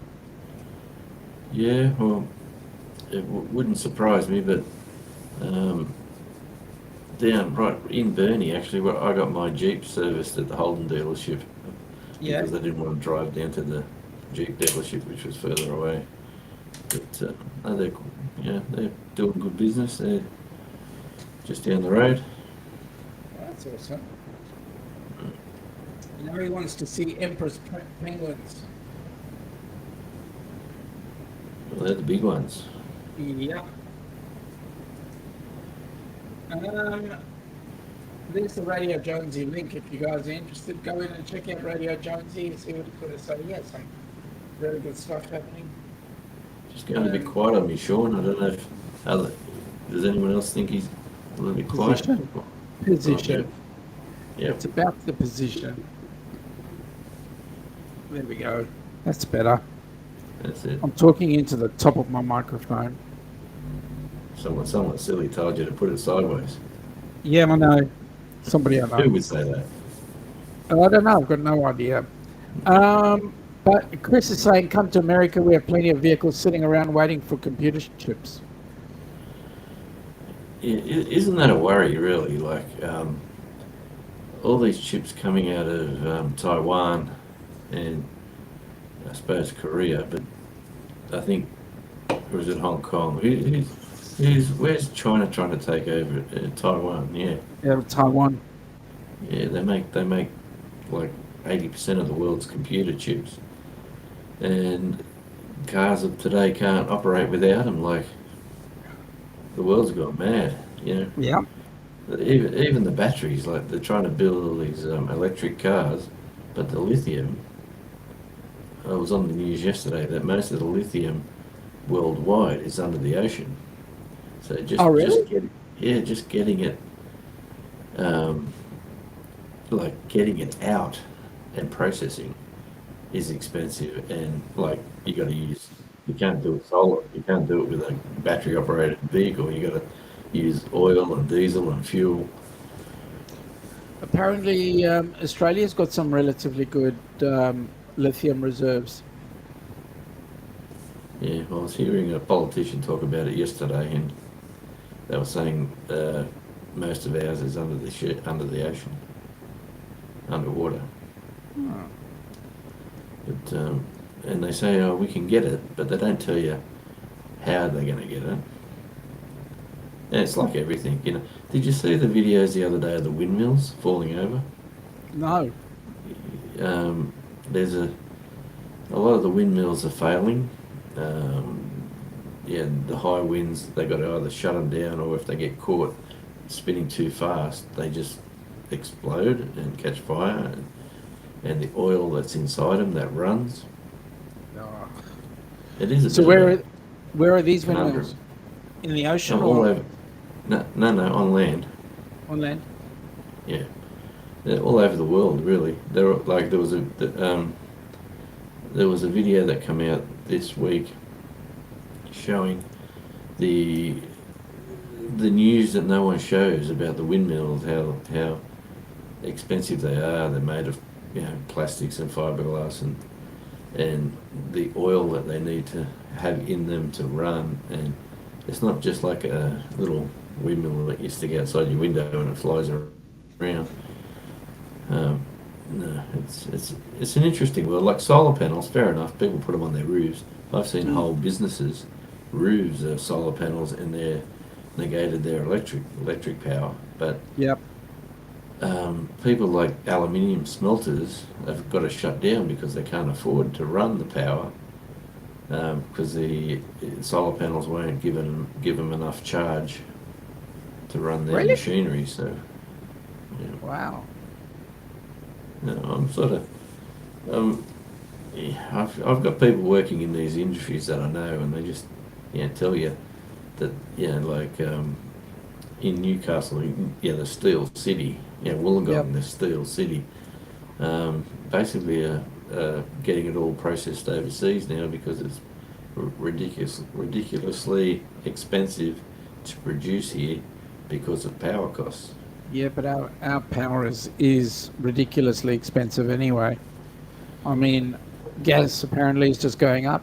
Yeah, well, it wouldn't surprise me, but down right in Burnie, actually, where I got my Jeep serviced at the Holden dealership because I didn't want to drive down to the Jeep dealership, which was further away. But they're doing good business. They're just down the road. That's awesome. Now he wants to see Empress penguins. Well, they're the big ones. Yeah. There's the Radio Jonesy link if you guys are interested. Go in and check out Radio Jonesy and see what it's got to say. Yeah, some really good stuff happening. Just going a bit quiet on me, Sean. I don't know if does anyone else think he's a little bit quiet? Position. Yeah. It's about the position. There we go. That's better. That's it. I'm talking into the top of my microphone. Someone silly told you to put it sideways. Yeah, I know. Somebody I know. Who would say that? I don't know. I've got no idea. But Chris is saying, come to America. We have plenty of vehicles sitting around waiting for computer chips. Isn't that a worry, really? Like, all these chips coming out of Taiwan and I suppose Korea, but I think, or is it Hong Kong? Where's China trying to take over Taiwan? Yeah, Taiwan. Yeah, they make like 80% of the world's computer chips, and cars of today can't operate without them. Like, the world's gone mad, Yeah. Even the batteries, like they're trying to build all these electric cars, but the lithium. I was on the news yesterday that most of the lithium worldwide is under the ocean. So just getting it, like getting it out and processing is expensive, and like you can't do it solar, you can't do it with a battery operated vehicle. You got to use oil and diesel and fuel. Apparently, Australia's got some relatively good lithium reserves. Yeah, I was hearing a politician talk about it yesterday, and they were saying most of ours is under the ocean, underwater. Oh. But and they say, oh, we can get it, but they don't tell you how they're going to get it. And it's like everything, Did you see the videos the other day of the windmills falling over? No. There's a lot of the windmills are failing. The high winds, they got to either shut them down, or if they get caught spinning too fast, they just explode and catch fire, and the oil that's inside them that runs. Oh. It is. So where are these windmills? In the ocean all or over? No, on land. on land? Yeah, they're all over the world, really. There was a video that came out this week showing the news that no one shows about the windmills, how expensive they are. They're made of plastics and fiberglass, and the oil that they need to have in them to run. And it's not just like a little windmill that you stick outside your window and it flies around. No, it's an interesting world. Like solar panels, fair enough. People put them on their roofs. I've seen whole businesses, roofs are solar panels, and they're negated their electric power. But Yep. People like aluminium smelters have got to shut down because they can't afford to run the power, because the solar panels won't give them enough charge to run their machinery. So, Wow. I'm sort of, I've got people working in these industries that I know, and they just tell you that like in Newcastle, the Steel City, Wollongong, the Steel City, basically getting it all processed overseas now because it's ridiculously expensive to produce here because of power costs. Yeah, but our power is ridiculously expensive anyway. I mean, gas apparently is just going up.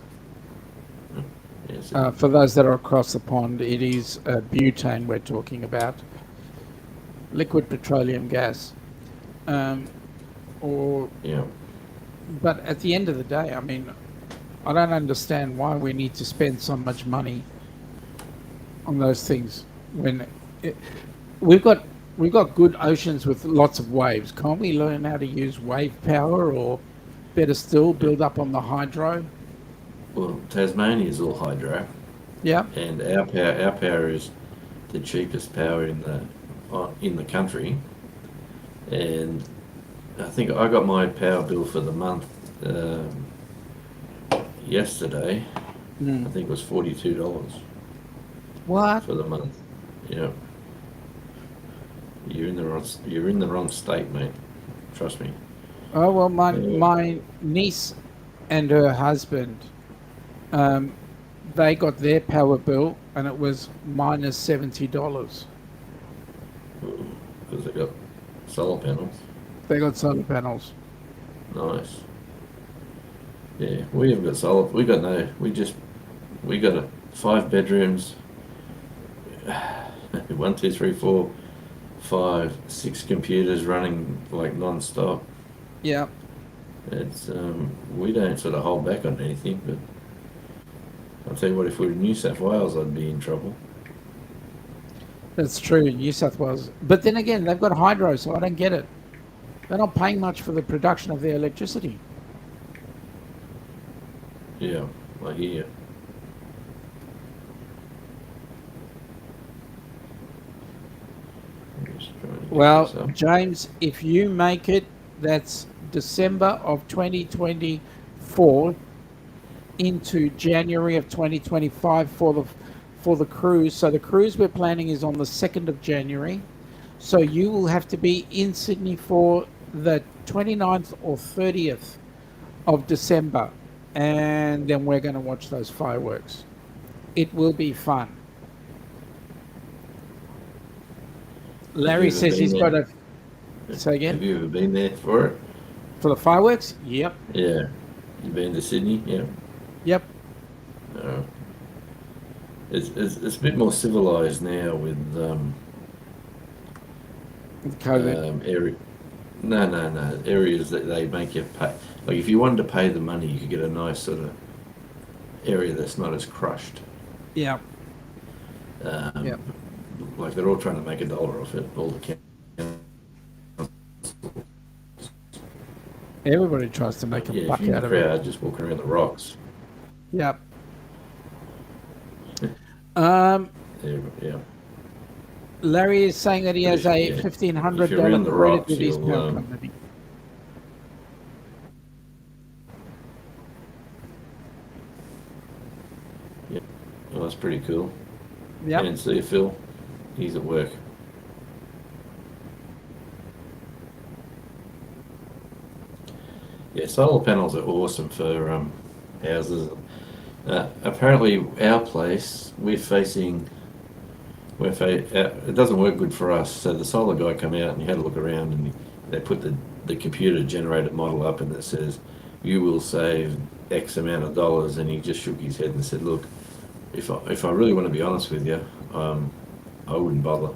Yes. For those that are across the pond, it is butane we're talking about, liquid petroleum gas. But at the end of the day, I mean, I don't understand why we need to spend so much money on those things when we've got good oceans with lots of waves. Can't we learn how to use wave power, or better still, build up on the hydro? Well, Tasmania is all hydro. Yeah. And our power is the cheapest power in the country. and I think I got my power bill for the month yesterday. I think it was $42 What? for the month. Yeah. You're in the wrong state, mate. Trust me. Oh, well, my niece and her husband, they got their power bill and it was minus $70. Because they got solar panels. They got solar panels. Nice. Yeah, we haven't got solar. We got 5 bedrooms. 1, 2, 3, 4, 5, 6 computers running like non-stop. Yeah. It's we don't sort of hold back on anything, but I'll tell you what, if we were in New South Wales, I'd be in trouble. That's true, New South Wales. But then again, they've got hydro, so I don't get it. They're not paying much for the production of their electricity. Yeah, I hear you. Well, James, if you make it, that's December of 2024 into January of 2025 for the cruise. So the cruise we're planning is on the 2nd of January. So you will have to be in Sydney for the 29th or 30th of December. And then we're going to watch those fireworks. It will be fun. Larry says he's got a... Say again? Have you ever been there for it? For the fireworks? Yep. Yeah. You've been to Sydney? Yeah. Yep. It's a bit more civilised now with COVID. area. No. Areas that they make you pay. Like if you wanted to pay the money, you could get a nice sort of area that's not as crushed. Yeah. Yep. Like they're all trying to make $1 off it. All the Everybody tries to make a buck out of crowd, it. just walking around the rocks. Yep. Yeah. Larry is saying that he has a $1,500 credit with his power company. Yeah. Well, that's pretty cool. Yeah. And see Phil, he's at work. Yeah, solar panels are awesome for houses. Apparently, our place it doesn't work good for us. So the solar guy come out and he had a look around and they put the computer generated model up and it says you will save X amount of dollars, and he just shook his head and said, "Look, if I really want to be honest with you, I wouldn't bother."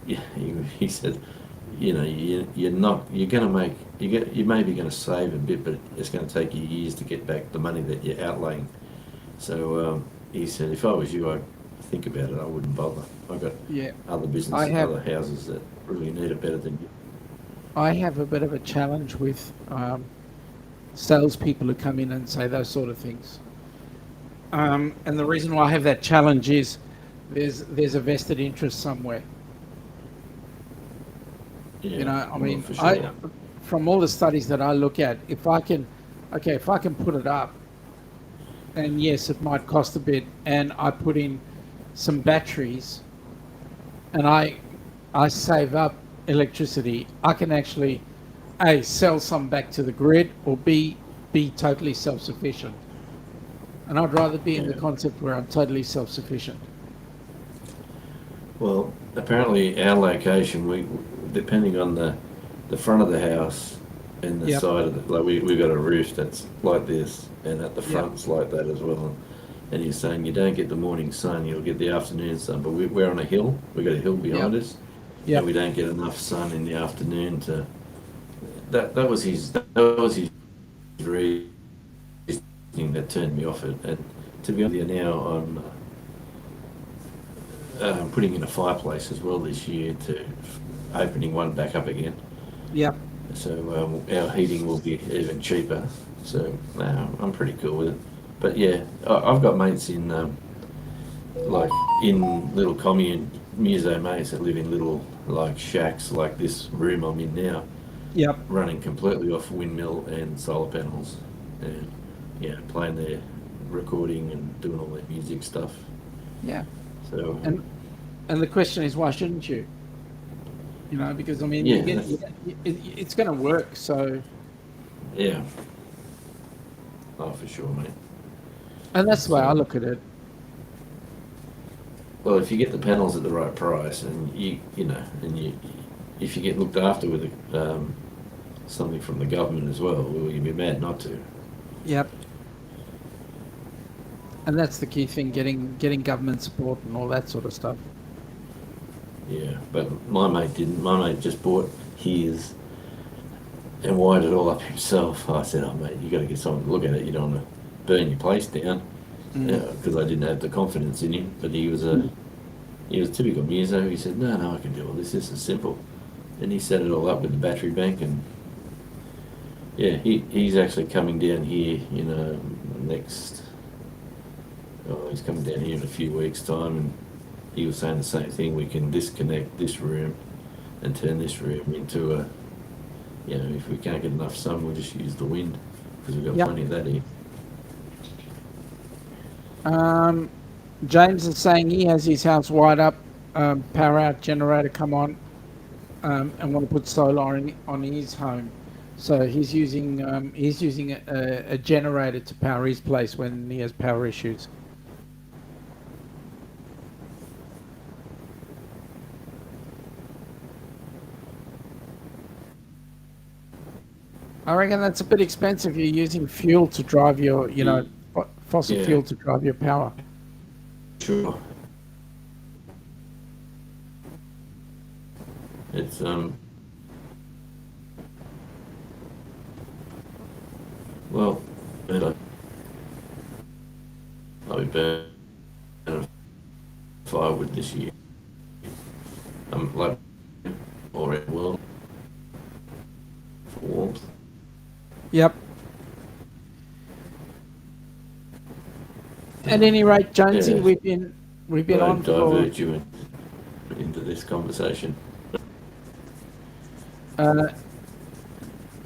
Yeah, he said, you know, you may be going to save a bit, but it's going to take you years to get back the money that you're outlaying. So he said, if I was you, I'd think about it. I wouldn't bother. I've got other businesses, other houses that really need it better than you. I have a bit of a challenge with salespeople who come in and say those sort of things. And the reason why I have that challenge is there's a vested interest somewhere. Yeah, you know, I mean, sure. From all the studies that I look at, if I can put it up, and yes, it might cost a bit, and I put in some batteries, and I save up electricity, I can actually A, sell some back to the grid, or B, be totally self-sufficient. And I'd rather be in the concept where I'm totally self-sufficient. Well, apparently our location, depending on the front of the house and the side of it, like we've got a roof that's like this, and at the front's like that as well. And you're saying you don't get the morning sun, you'll get the afternoon sun, but we're on a hill. We've got a hill behind us, and we don't get enough sun in the afternoon to. That was his reason that turned me off it. And to be honest, now I'm putting in a fireplace as well this year, to opening one back up again. Yep. So our heating will be even cheaper. So I'm pretty cool with it. But yeah, I've got mates in like in little commune muso mates that live in little like shacks like this room I'm in now, Yep. running completely off windmill and solar panels, and playing their recording and doing all their music stuff. Yeah. So and the question is, why shouldn't you? You know, because I mean, it's going to work. So yeah, oh for sure, mate. and that's the way I look at it. Well, if you get the panels at the right price, and if you get looked after with something from the government as well, you'd be mad not to. Yep. And that's the key thing: getting government support and all that sort of stuff. Yeah, but my mate didn't. My mate just bought his and wired it all up himself. I said, "Oh mate, you got to get someone to look at it. You don't want to burn your place down." Because I didn't have the confidence in him. But he was a typical muso. He said, "No, I can do all this. This is simple." And he set it all up with the battery bank, and he's actually coming down here. Next. Oh, he's coming down here in a few weeks' time, and he was saying the same thing. We can disconnect this room and turn this room into a. If we can't get enough sun, we'll just use the wind because we've got plenty of that here. James is saying he has his house wired up, power out, generator come on, and want to put solar on his home. So he's using a generator to power his place when he has power issues. I reckon that's a bit expensive. You're using fuel to drive your, fossil fuel to drive your power. Sure. It's well, I'll be burning firewood this year. Like or it will for warmth. Yep. At any rate, Jonesy, we've been on for. Divert you into this conversation.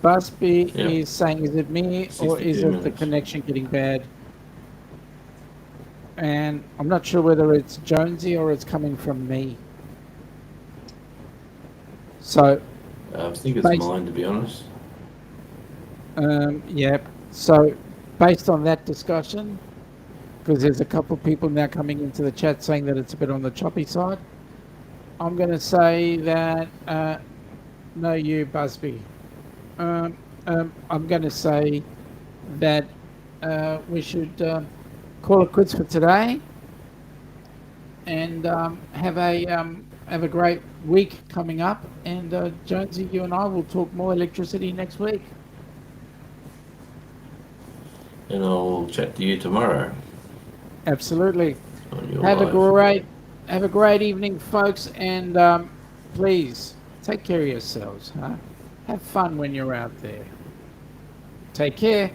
Busby is saying, is it me or is it the connection getting bad? And I'm not sure whether it's Jonesy or it's coming from me. So I think it's mine, to be honest. So based on that discussion, because there's a couple of people now coming into the chat saying that it's a bit on the choppy side, I'm going to say that no, you, Busby. I'm going to say that we should call it quits for today, and have a great week coming up. And Jonesy, you and I will talk more electricity next week. And I'll chat to you tomorrow. Absolutely. Have a great evening, folks, and please take care of yourselves. Have fun when you're out there. Take care.